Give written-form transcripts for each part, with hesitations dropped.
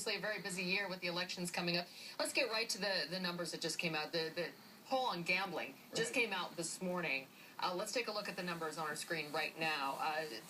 obviously a very busy year with the elections coming up. Let's get right to the numbers that just came out. The poll on gambling just came out this morning. Let's take a look at the numbers on our screen right now.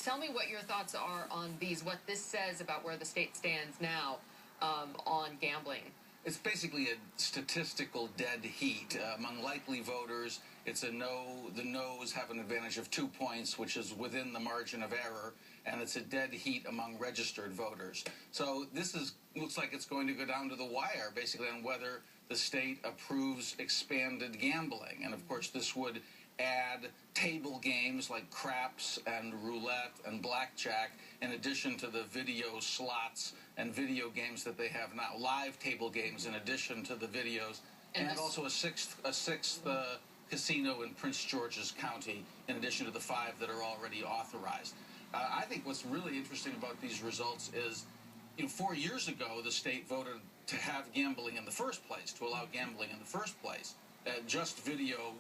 Tell me what your thoughts are on these, what this says about where the state stands now on gambling. It's basically a statistical dead heat. Among likely voters, it's a no. The no's have an advantage of 2 points, which is within the margin of error, and it's a dead heat among registered voters. So this looks like it's going to go down to the wire, basically, on whether the state approves expanded gambling. And, of course, this would add table games like craps and roulette and blackjack, in addition to the video slots and video games that they have now, live table games in addition to the videos, and also a sixth casino in Prince George's County, in addition to the 5 that are already authorized. I think what's really interesting about these results is, 4 years ago, the state voted to have gambling in the first place, to allow gambling in the first place, just video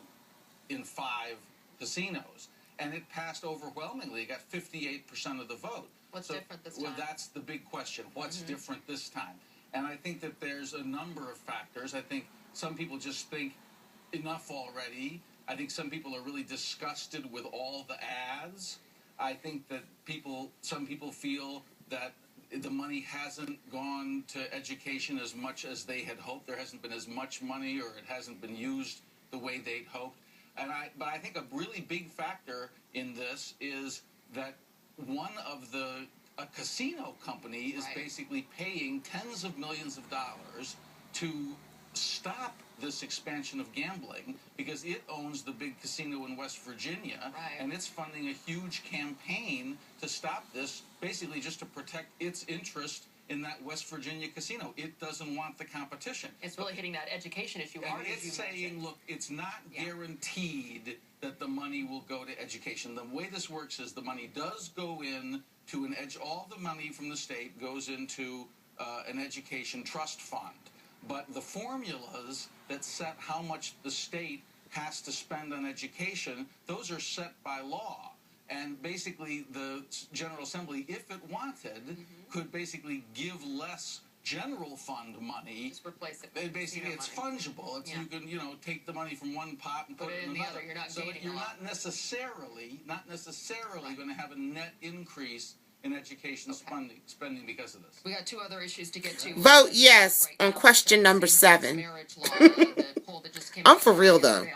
in 5 casinos, and it passed overwhelmingly. It got 58% of the vote. What's different this time? Well, that's the big question. What's different this time? And I think that there's a number of factors. I think some people just think enough already. I think some people are really disgusted with all the ads. I think that some people feel that the money hasn't gone to education as much as they had hoped. There hasn't been as much money, or it hasn't been used the way they'd hoped. But I think a really big factor in this is that a casino company is basically paying tens of millions of dollars to stop this expansion of gambling, because it owns the big casino in West Virginia, and it's funding a huge campaign to stop this, basically just to protect its interest in that West Virginia casino. It doesn't want the competition. It's really hitting that education issue hard. And it's saying, look, it's not guaranteed that the money will go to education. The way this works is the money does go in to all the money from the state goes into an education trust fund. But the formulas that set how much the state has to spend on education, those are set by law. And basically the General Assembly, if it wanted, could basically give less general fund money. Just replace it. Basically, it's fungible. You can, take the money from one pot and put it in the another. other. You're not so gaining you're not necessarily going to have a net increase in education spending because of this. We got 2 other issues to get to. Vote yes on question number 7. I'm for real, though.